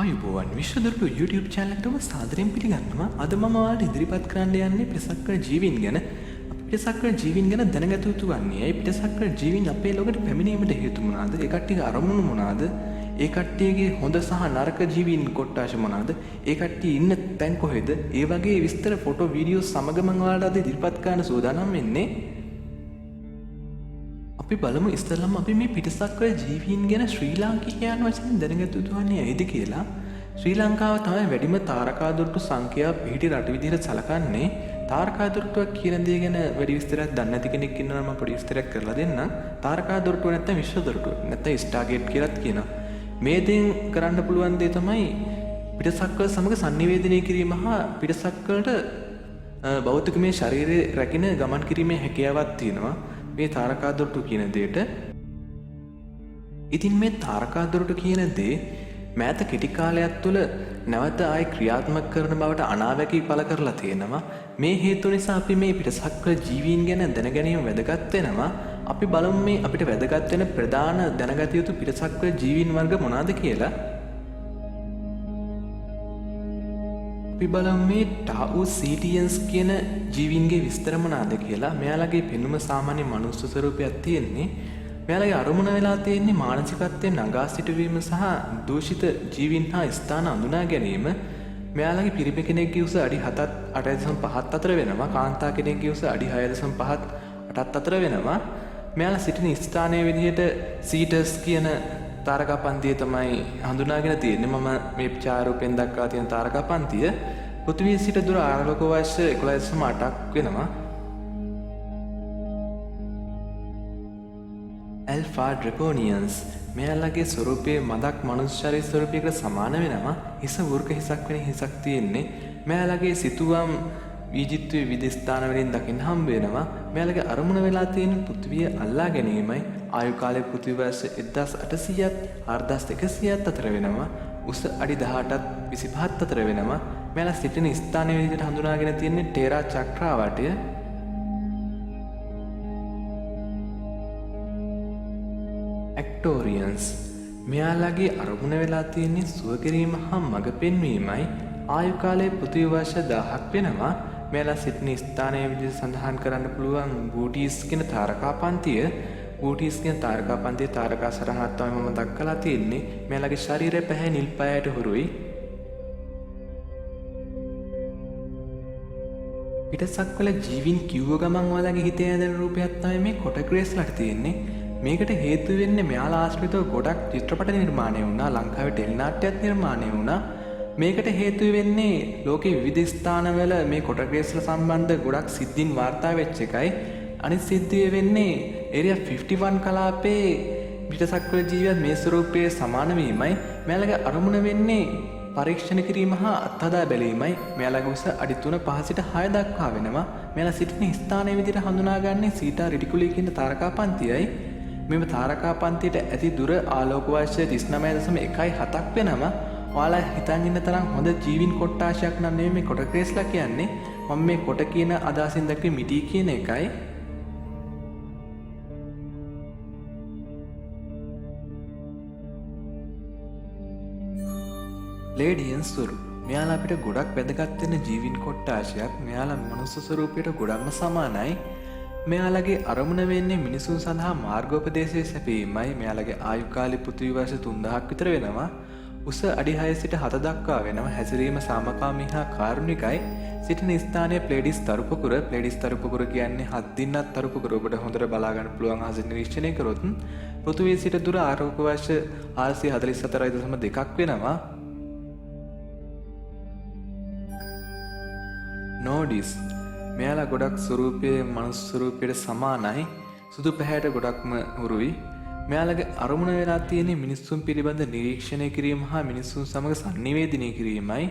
අයුබෝවන් විශ්වදරටු YouTube channel එකටම සාදරයෙන් පිළිගන්නවා. අද මම ඔයාලට ඉදිරිපත් කරන්න යන්නේ පිටසක්වල ජීවීන් ගැන. පිටසක්වල ජීවීන් ගැන දැනගත යුතු වන්නේ ඇයි? පිටසක්වල ජීවීන් අපේ ලෝකෙට පැමිණීමට හේතු මොනවාද? ඒ කට්ටියගේ අරමුණු මොනවාද? ඒ කට්ටියගේ හොඳ සහ නරක ජීවීන් කොට්ටාශ මොනවාද? ඒ කට්ටිය ඉන්න තැන් කොහෙද? ඒ වගේ විස්තර ෆොටෝ වීඩියෝ සමග මම ඔයාලට අද ඉදිරිපත් කරන්න සූදානම් වෙන්නේ. අපි බලමු ඉස්සෙල්ලාම අපි මේ පිටසක්වල ජීවීන් ගැන ශ්‍රී ලාංකිකයන් වශයෙන් දැනගත යුතු වන්නේ ඇයිද කියලා. ශ්‍රී ලංකාව තමයි වැඩිම තාරකා දොරටු සංඛ්‍යාව පිහිටි රට විදිහට සැලකන්නේ. තාරකා දොරටුවක් කියන දේ ගැන වැඩි විස්තරයක් දන්නේ නැති කෙනෙක් ඉන්නවා නම් මම පොඩි විස්තරයක් කරලා දෙන්නම්. තාරකා දොරටුව නැත්නම් විශ්ව දොරටුව නැත්නම් ස්ටාර්ගේට් කියලාත් කියනවා. මේ දෙයින් කරන්න පුළුවන් දේ තමයි පිටසක්වල සමග sannivedanaya කිරීම හා පිටසක්වලට භෞතිකමය ශරීරයේ රැකින ගමන් කිරීමේ හැකියාවක් තියෙනවා. මේ තාරකා දොරටු කියන දෙයට. ඉතින් මේ තාරකා දොරටු කියන දේ මෑත කෙටි කාලයක් තුළ නැවත ආයි ක්‍රියාත්මක කරන බවට අනාවැකි පළ කරලා තියෙනවා. මේ හේතු නිසා අපි මේ පිටසක්වල ජීවීන් ගැන දැන ගැනීම වැදගත් වෙනවා. අපි බලමු මේ අපිට වැදගත් වෙන ප්‍රධාන දැනගත යුතු පිටසක්වල ජීවීන් වර්ග මොනවාද කියලා. අපි බලමු මේ ටාඋසීටියන්ස් කියන ජීවීන්ගේ විස්තර මොනවාද කියලා. මෙයාලගේ පෙනුම සාමාන්‍ය මනුස්ස ස්වරූපයක් තියෙන්නේ. මෙයාලගේ අරමුණ වෙලා තියෙන්නේ මානසිකත්වයෙන් නගා සිටවීම සහ දූෂිත ජීවීන් හා ස්ථාන අඳුනා ගැනීම. මෙයාලගේ පිරිමි කෙනෙක්ගේ උස අඩි 7.8.5 අතර වෙනවා. කාන්තා කෙනෙක්ගේ උස අඩි 6.5 8 අතර වෙනවා. මෙයාලා සිටින ස්ථානයේ විදිහට සීටර්ස් කියන තාරකා පන්තිය තමයි හඳුනාගෙන තියෙන්නේ. මම මේ ඡායාරූපෙන් දක්වලා තියෙන තාරකා පන්තිය පෘථිවිය සිට දුර ආලෝක වර්ෂ 11.8ක් වෙනවා. ඇල්ෆා ඩ්‍රැකෝනියන්ස් මෙයාලගේ ස්වරූපයේ මදක් මනුස්ස ශරීර ස්වරූපයකට සමාන වෙනවා. හිස වෘක හිසක් වෙන හිසක් තියෙන්නේ. මෙයාලගේ සිතුවම් ඊජිප්තුවේ විවිධ ස්ථාන වලින් දකින්න හම්බ වෙනවා. මෙයාලගේ අරමුණ වෙලා තියෙන පෘථිවිය අල්ලා ගැනීමයි. ආයු කාලය පෘථිවි වර්ෂ 1800ත් 4100ත් අතර වෙනවා. උස අඩි 18ත් 25ත් අතර වෙනවා. මෙයාලා සිටින ස්ථානයේ විදිහට හඳුනාගෙන තියෙන්නේ ටේරා චක්‍රාවාටය. ඇක්ටෝරියන්ස් මෙයාලගේ අරමුණ වෙලා තියෙන්නේ සුව කිරීම හා මඟ පෙන්වීමයි. ආයු කාලය පෘථිවි වර්ෂ 1000ක් වෙනවා. මෙයාලා සිටින ස්ථානයේ විදිහට සඳහන් කරන්න පුළුවන් බූටිස් කියන තාරකා පන්තිය. බූටිස් කියන තාරකා පන්තියේ තාරකා සරහනක් තමයි මම දක්වලා තියෙන්නේ. මෙයාලගේ ශරීරය පැහැ නිල් පායට හුරුයි. පිටසක්වල ජීවීන් කිව්ව ගමන් ඔයාලගේ හිතේ ඇදෙන රූපයක් තමයි මේ කොටග්‍රේස්ලාට තියෙන්නේ. මේකට හේතු වෙන්නේ මෙයාලා ආශ්‍රිතව ගොඩක් චිත්‍රපට නිර්මාණය වුණා. ලංකාවේ ටෙලිනාට්‍යයක් නිර්මාණය වුණා. මේකට හේතු වෙන්නේ ලෝකේ විවිධ ස්ථානවල මේ කොටග්‍රේස්ලා සම්බන්ධ ගොඩක් සිද්ධීන් වාර්තා වෙච්ච එකයි. අනිත් සිද්ධිය වෙන්නේ ඒරියා 51 කලාපයේ පිටසක්වල ජීවියත් මේ ස්වරූපයේ සමාන වීමයි. මෙයාලගේ අරමුණ වෙන්නේ පරීක්ෂණ කිරීම හා අත්හදා බැලීමයි. මෙයාලගේ උස අඩි 3.5 සිට 6 දක්වා වෙනවා. මෙයාලා සිටින ස්ථානයේ විදිහට හඳුනාගන්නේ සීටා රිටිකුලි කියන තාරකා පන්තියයි. මෙම තාරකා පන්තියට ඇති දුර ආලෝක වර්ෂ 39.17ක් වෙනවා. ඔයාලා හිතන් ඉන්න තරම් හොඳ ජීවීන් කොට්ටාශයක් නම් නෙමෙයි මේ කොටග්‍රේස්ලා කියන්නේ. මම මේ කොට කියන අදහසින් දැක්වේ මිටි කියන එකයි. ප්ලේඩියන්ස් ස්වරූප මෙයාලා අපිට ගොඩක් වැදගත් වෙන ජීවීන් කොට්ටාශයක්. මෙයාලා මනුස්ස ස්වරූපයට ගොඩක්ම සමානයි. මෙයාලගේ අරමුණ වෙන්නේ මිනිසුන් සඳහා මාර්ගෝපදේශය සැපීමයි. මෙයාලගේ ආයු කාලය පෘථිවි වර්ෂ 3000ක් විතර වෙනවා. උස අඩි 6 සිට 7 දක්වා වෙනවා. හැසිරීම සාමකාමී හා කාරුණිකයි. සිටින ස්ථානයේ ප්ලේඩිස් තරුපකුර. ප්ලේඩිස් තරුපකුර කියන්නේ හත් දින්නක් තරුපකුර. ඔබට හොඳට බලා ගන්න පුළුවන් අහස නිරීක්ෂණය කරොත් පෘථිවිය සිට දුර ආලෝක වර්ෂ 444.2ක් වෙනවා. නෝඩිස් මෙයාලා ගොඩක් ස්වරූපයේ මනුස්ස ස්වරූපයට සමානයි. සුදු පැහැයට ගොඩක්ම උරුයි. මෙයාලගේ අරමුණ වෙලා තියෙන්නේ මිනිස්සුන් පිළිබඳ නිරීක්ෂණය කිරීම හා මිනිස්සුන් සමග sannivedanaya කිරීමයි.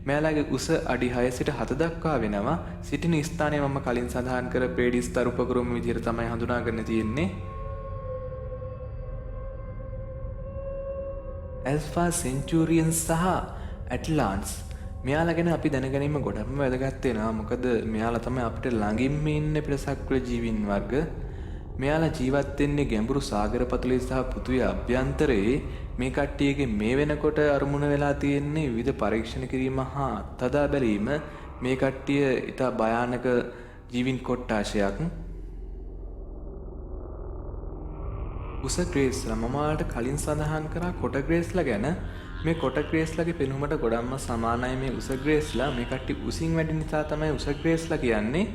මෙයාලගේ උස අඩි 6 සිට 7 දක්වා වෙනවා. සිටින ස්ථානය මම කලින් සඳහන් කර ප්ලේඩිස් තරුපකුරුම විදිහට තමයි හඳුනාගන්න තියෙන්නේ. ඇල්ෆා සෙන්චුරියන්ස් සහ ඇට්ලාන්ට්ස් මෙයාලා ගැන අපි දැනගැනීම ගොඩක්ම වැදගත් වෙනවා. මොකද මෙයාලා තමයි අපිට ළඟින්ම ඉන්න පිටසක්වල ජීවීන් වර්ග. මෙයාලා ජීවත් වෙන්නේ ගැඹුරු සාගරපතුලේ සහ පෘථිවිය අභ්‍යන්තරයේ. මේ කට්ටියගේ මේ වෙනකොට අරමුණ වෙලා තියෙන්නේ විවිධ පරීක්ෂණ කිරීම හා අත්හදා බැලීම. මේ කට්ටිය ඊට භයානක ජීවින් කොට්ටාශයක්. උස ග්‍රේස්ලා මම ඔයාලට කලින් සඳහන් කරා කොට ග්‍රේස්ලා ගැන. මේ කොට ග්‍රේස්ලාගේ පෙනුමට ගොඩක්ම සමානයි මේ උස ග්‍රේස්ලා. මේ කට්ටිය උසින් වැඩි නිසා තමයි උස ග්‍රේස්ලා කියන්නේ.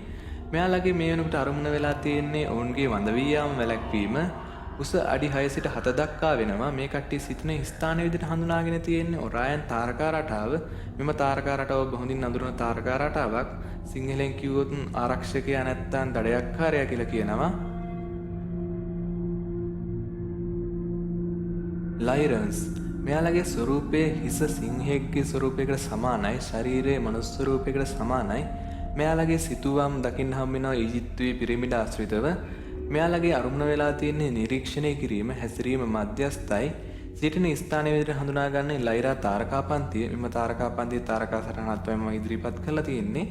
මෙයාලගේ මේ වෙනකොට අරමුණ වෙලා තියෙන්නේ ඔවුන්ගේ වඳ වී යාම වැළැක්වීම. උස අඩි 6 සිට 7 දක්වා වෙනවා. මේ කට්ටිය සිටින ස්ථාන විදිහට හඳුනාගෙන තියෙන්නේ ඔරායන් තාරකා රටාව. මෙම තාරකා රටාව හොඳින් අඳුරන තාරකා රටාවක්. සිංහලෙන් කිව්වොත් ආරක්ෂකයා නැත්තම් දඩයක්කාරයා කියලා කියනවා. ලයිරන්ස් මෙයාලගේ ස්වරූපයේ හිස සිංහෙක්ගේ ස්වරූපයකට සමානයි. ශරීරයේ මනුස්ස ස්වරූපයකට සමානයි. මෙයාලගේ සිතුවම් දකින්න හම් වෙනවා ඊජිප්තුවේ පිරමිඩ ආශ්‍රිතව. මෙයාලගේ අරමුණ වෙලා තියෙන්නේ නිරීක්ෂණය කිරීම, හැසිරීම මධ්‍යස්ථයි. සිටින ස්ථානයේ විදිහට හඳුනාගන්නේ ලයිරා තාරකා පන්තිය. මෙම තාරකා පන්තියේ තාරකා සටහනක් තමයි මම ඉදිරිපත් කරලා තියෙන්නේ.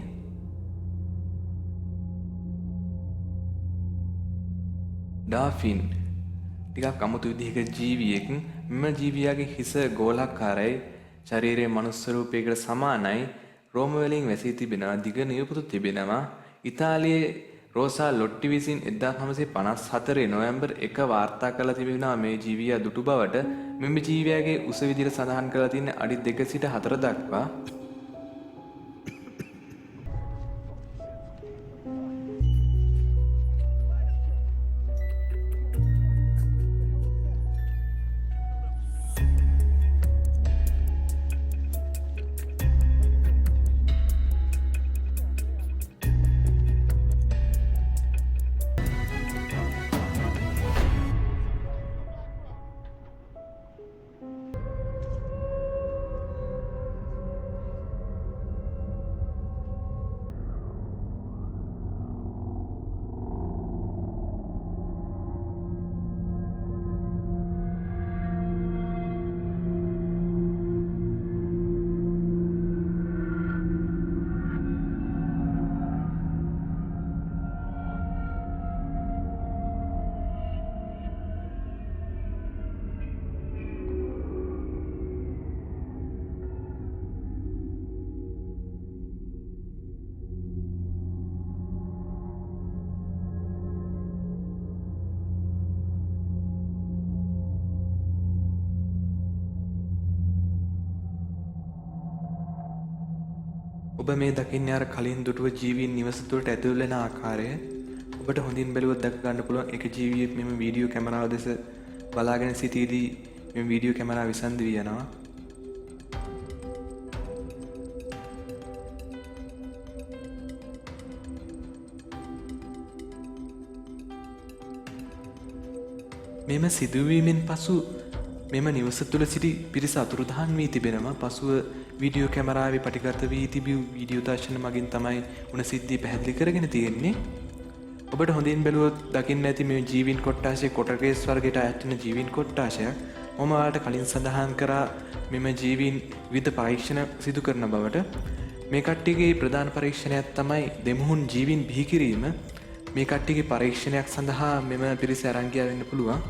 ඩාෆින් ටිකක් අමුතු විදිහක ජීවියෙක්. මෙම ජීවියාගේ හිස ගෝලාකාරයි. ශරීරයේ මනුස්ස රූපයකට සමානයි. රෝම වලින් වැසී තිබෙනවා. දිග නියපොතු තිබෙනවා. ඉතාලියේ රෝසා ලොට්ටි විසින් 1954 නොවැම්බර් 1 වාර්තා කළ තිබෙනවා මේ ජීවියා දුටු බවට. මෙම ජීවියාගේ උස විදිහට සඳහන් කරලා තියෙන අඩි 2 සිට 4 දක්වා. ඔබ මේ දකින්නේ අර කලින් දුටුව ජීවීන් නිවස තුළට ඇතුල් වෙන ආකාරය. ඔබට හොඳින් බැලුවොත් දැක ගන්න පුළුවන් එක ජීවියෙක් මෙම වීඩියෝ කැමරාව දෙස බලාගෙන සිටීදී මෙම වීඩියෝ කැමරාව විසන්දි වී යනවා. මෙම සිදුවීමෙන් පසු මෙම නිවස තුළ සිටි පිරිස අතුරුදහන් වී තිබෙනවා. පසුව වීඩියෝ කැමරාවේ පටිගත වී තිබූ වීඩියෝ දර්ශන මගින් තමයි උන සිද්ධිය පැහැදිලි කරගෙන තියෙන්නේ. ඔබට හොඳින් බැලුවොත් දකින්න ඇති මේ ජීවීන් කොට්ටාශය කොටග්‍රේස් වර්ගයට අයත් වෙන ජීවීන් කොට්ටාශයක්. මම ඔයාලට කලින් සඳහන් කරා මෙම ජීවීන් විවිධ පරීක්ෂණ සිදු කරන බවට. මේ කට්ටියගේ ප්‍රධාන පරීක්ෂණයක් තමයි දෙමුහුන් ජීවීන් බිහි කිරීම. මේ කට්ටියගේ පරීක්ෂණයක් සඳහා මෙම පිරිස අරන් ගියා වෙන්න පුළුවන්.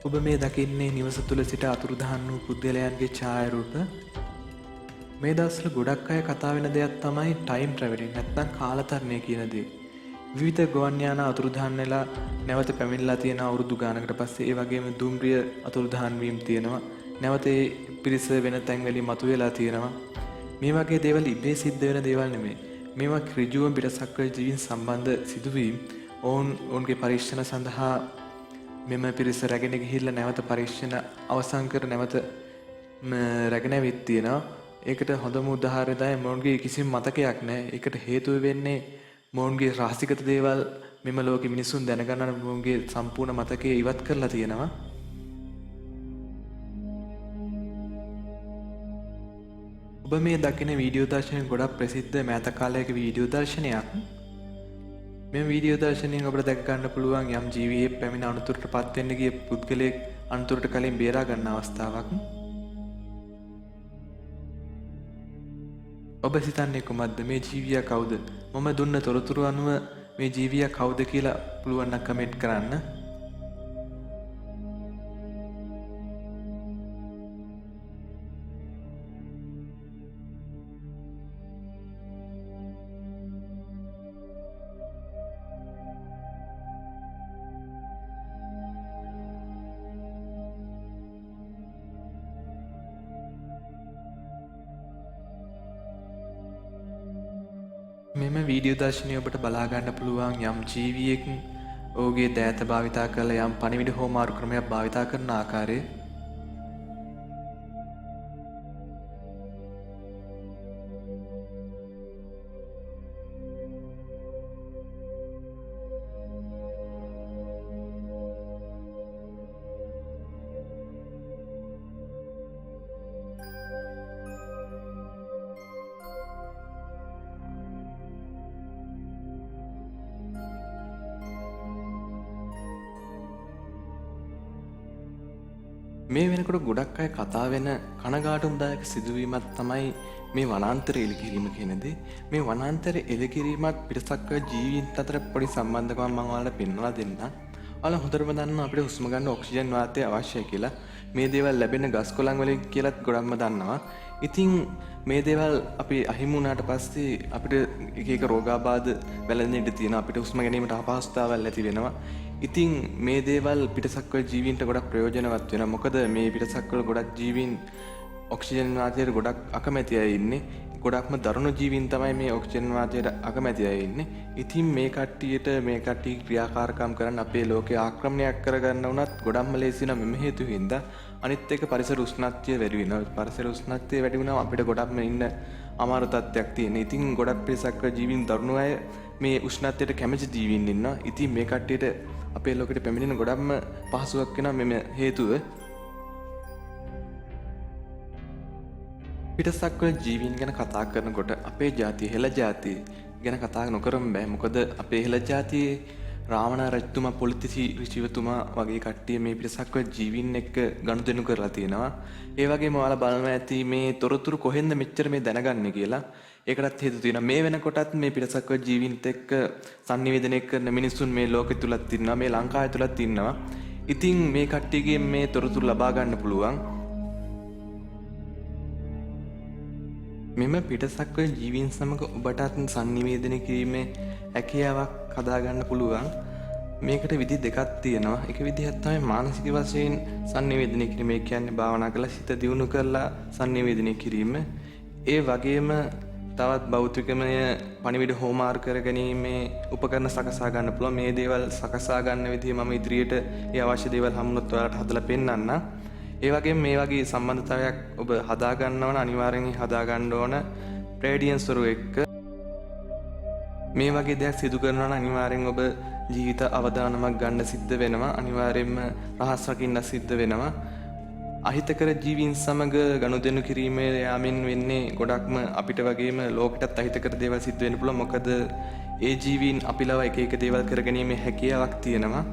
ඔබ මේ දකින්නේ නිවස තුළ සිට අතුරුදහන් වූ පුද්ගලයන්ගේ ඡායාරූප. මේ දවස්වල ගොඩක් අය කතා වෙන දෙයක් තමයි ටයිම් ට්‍රැවලින් නැත්නම් කාලතරණය කියන දේ. විවිධ ගුවන් යාන අතුරුදහන් වෙලා නැවත පැමිණලා තියෙන අවුරුදු ගානකට පස්සේ ඒ වගේම දුම්රිය අතුරුදහන් වීම තියෙනවා. නැවත ඒ පිරිස වෙන තැන් වලින් මතුවලා තියෙනවා. මේ වගේ දේවල් ඉබේ සිද්ධ වෙන දේවල් නෙමෙයි. මේවා ඍජුවම පිටසක්වල ජීවීන් සම්බන්ධ සිදුවීම්. ඔවුන්ගේ පරීක්ෂණ සඳහා මෙම පිරිස රැගෙන ගිහිල්ලා නැවත පරීක්ෂණ අවසන් කර නැවත රැගෙන ඇවිත් තියෙනවා. ඒකට හොඳම උදාහරණය තමයි මොවුන්ගේ කිසිම මතකයක් නැහැ. ඒකට හේතුව වෙන්නේ මොවුන්ගේ රහසිගත දේවල් මෙම ලෝකෙ මිනිසුන් දැනගන්න මොවුන්ගේ සම්පූර්ණ මතකය ඉවත් කරලා තියෙනවා. ඔබ මේ දකින වීඩියෝ දර්ශනය ගොඩක් ප්‍රසිද්ධ මෑත කාලයක වීඩියෝ දර්ශනයක්. මේ වීඩියෝ දර්ශනයෙන් ඔබට දැක ගන්න පුළුවන් යම් ජීවියෙක් පැමිණ අනතුරට පත් වෙන්න ගිය පුද්ගලයෙක් අනතුරට කලින් බේරා ගන්න අවස්ථාවක්. ඔබ සිතන්නේ කුමක්ද මේ ජීවියා කවුද? මම දුන්න තොරතුරු අනුව මේ ජීවියා කවුද කියලා පුළුවන් නම් කමෙන්ට් කරන්න. මෙම වීඩියෝ දර්ශනය ඔබට බලා ගන්න පුළුවන් යම් ජීවියෙක් ඔහුගේ දෑත භාවිතා කරලා යම් පණිවිඩ හෝ මාරු ක්‍රමයක් භාවිතා කරන ආකාරය. මේ වෙනකොට ගොඩක් අය කතා වෙන කනගාටුදායක සිදුවීමක් තමයි මේ වනාන්තර එළිකිරීම කියන දේ. මේ වනාන්තර එළිකිරීමත් පිටසක්ක ජීවීන් අතර පොඩි සම්බන්ධකමක් මම ඔයාලට පෙන්වලා දෙන්නම්. ඔයාලා හොඳටම දන්නවා අපිට හුස්ම ගන්න ඔක්සිජන් වාතය අවශ්‍යයි කියලා. මේ දේවල් ලැබෙන ගස් කොළන් වලින් කියලාත් ගොඩක්ම දන්නවා. ඉතින් මේ දේවල් අපි අහිමි වුණාට පස්සේ අපිට එක එක රෝගාබාධ වැළඳෙන්න ඉඩ තියෙනවා. අපිට හුස්ම ගැනීමට අපහසුතාවල් ඇති වෙනවා. ඉතින් මේ දේවල් පිටසක්වල ජීවීන්ට ගොඩක් ප්‍රයෝජනවත් වෙනවා. මොකද මේ පිටසක්වල ගොඩක් ජීවීන් ඔක්සිජන් වාතයට ගොඩක් අකමැති අය ඉන්නේ. ගොඩක්ම දරුණු ජීවීන් තමයි මේ ඔක්සිජන් වාතයට අකමැති අය ඉන්නේ. ඉතින් මේ කට්ටිය ක්‍රියාකාරකම් කරන්න අපේ ලෝකේ ආක්‍රමණයක් කරගන්න උනත් ගොඩක්ම ලේසි නම් මෙම හේතු හින්දා. අනිත් එක පරිසර උෂ්ණත්වය වැඩි වෙනවා. පරිසර උෂ්ණත්වය වැඩි වුණාම අපිට ගොඩක්ම ඉන්න අමාරු තත්ත්වයක් තියෙනවා. ඉතින් ගොඩක් පිටසක්වල ජීවීන් දරුණු අය මේ උෂ්ණත්වයට කැමති ජීවීන් ඉන්නවා. ඉතින් මේ කට්ටියට අපේ ලෝකෙට පැමිණෙන ගොඩක්ම පහසුවක් වෙනවා මෙම හේතුව. පිටසක්වල ජීවීන් ගැන කතා කරනකොට අපේ ජාතිය හෙළ ජාතිය ගැන කතා නොකරම බෑ. මොකද අපේ හෙළ ජාතියේ රාවණ රජතුමා පොලිතිසි ඍෂිවතුමා වගේ කට්ටිය මේ පිටසක්වල ජීවීන් එක්ක ගනුදෙනු කරලා තියෙනවා. ඒ වගේම ඔයාලා බලනවා ඇති මේ තොරතුරු කොහෙන්ද මෙච්චර මේ දැනගන්නේ කියලා. ඒකටත් හේතු තියෙනවා. මේ වෙනකොටත් මේ පිටසක්වල ජීවීන්ට එක්ක sannivedanaya කරන මිනිසුන් මේ ලෝකෙ තුලත් ඉන්නවා. මේ ලංකාවේ තුලත් ඉන්නවා. ඉතින් මේ කට්ටියගෙන් මේ තොරතුරු ලබා ගන්න පුළුවන්. මෙම පිටසක්වල ජීවීන් සමග ඔබටත් sannivedanaya කිරීමේ හැකියාවක් හදාගන්න පුළුවන්. මේකට විදි දෙකක් තියෙනවා. එක විදිහක් තමයි මානසික වශයෙන් sannivedanaya කිරීම. ඒ කියන්නේ භාවනා කරලා සිත දියුණු කරලා sannivedanaya කිරීම. ඒ වගේම තවත් භෞතිකමය පණිවිඩ හෝමාර් කරගැනීමේ උපකරණ සකසා ගන්න පුළුවන්. මේ දේවල් සකසා ගන්න විදිහ මම ඉදිරියට ඒ අවශ්‍ය දේවල් හම්බුනොත් ඔයාලට හදලා පෙන්නන්නම්. ඒ වගේම මේ වගේ සම්බන්ධතාවයක් ඔබ හදා ගන්නවා නම් අනිවාර්යෙන් හදා ගන්න ඕන ප්‍රේඩියන් ස්වරූප එක්ක. මේ වගේ දෙයක් සිදු කරනවා නම් අනිවාර්යෙන් ඔබ ජීවිත අවදානමක් ගන්න සිද්ධ වෙනවා. අනිවාර්යෙන්ම රහස් රකින්න සිද්ධ වෙනවා. අහිතකර ජීවීන් සමග ගනුදෙනු කිරීමේ යාමෙන් වෙන්නේ ගොඩක්ම අපිට වගේම ලෝකෙටත් අහිතකර දේවල් සිද්ධ වෙන්න පුළුවන්. මොකද ඒ ජීවීන් අපිලව එක එක දේවල් කරගැනීමේ හැකියාවක් තියෙනවා.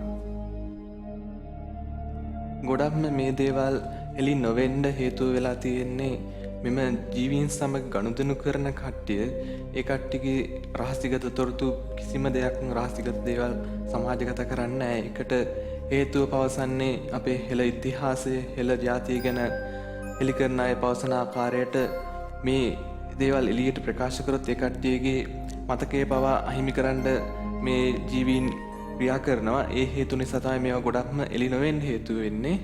ගොඩක්ම මේ දේවල් එළි නොවෙන්න හේතුව වෙලා තියෙන්නේ මෙම ජීවීන් සමග ගනුදෙනු කරන කට්ටිය ඒ කට්ටියගේ රහසිගත තොරතුරු කිසිම දෙයක් රහසිගත දේවල් සමාජගත කරන්නේ නැහැ. ඒකට හේතුව පවසන්නේ අපේ හෙළ ඉතිහාසය, හෙළ ජාතිය ගැන හෙළි කරන අය පවසන ආකාරයට මේ දේවල් එළියට ප්‍රකාශ කරොත් ඒ කට්ටියගේ මතකයේ පවා අහිමි කරන්න මේ ජීවීන් ක්‍රියා කරනවා. ඒ හේතු නිසා තමයි මේවා ගොඩක්ම එළි නොවෙන්න හේතු වෙන්නේ.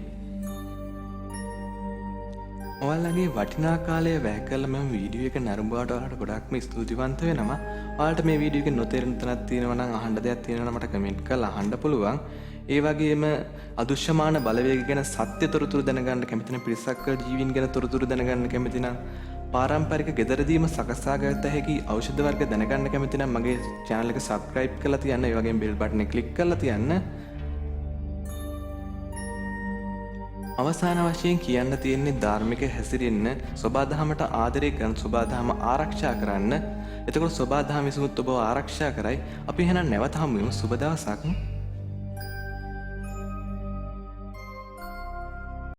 ඔයාලගේ වටිනා කාලය වැය කරලා මම වීඩියෝ එක නරඹුවාට ඔයාලට ගොඩක්ම ස්තුතිවන්ත වෙනවා. ඔයාලට මේ වීඩියෝ එකේ නොතේරෙන තැනක් තියෙනවා නම් අහන්න දෙයක් තියෙනවා නම් මට කමෙන්ට් කරලා අහන්න පුළුවන්. ඒ වගේම අදුෂ්‍යමාන බලවේග ගැන සත්‍ය තොරතුරු දැනගන්න කැමති නම් පිටසක්වල ජීවීන් ගැන තොරතුරු දැනගන්න කැමති නම් පාරම්පරික ගෙදරදීම සකසාගත හැකි ඖෂධ වර්ග දැනගන්න කැමති නම් මගේ channel එක subscribe කරලා තියන්න. ඒ වගේම bell button එක click කරලා තියන්න. අවසාන වශයෙන් කියන්න තියෙන්නේ ධාර්මික හැසිරෙන්න, සබාධමයට ආදරය කරන, සබාධම ආරක්ෂා කරන්න. එතකොට සබාධම විසුමුත් ඔබව ආරක්ෂා කරයි. අපි එහෙනම් නැවත හමු වෙමු. සුබ දවසක්.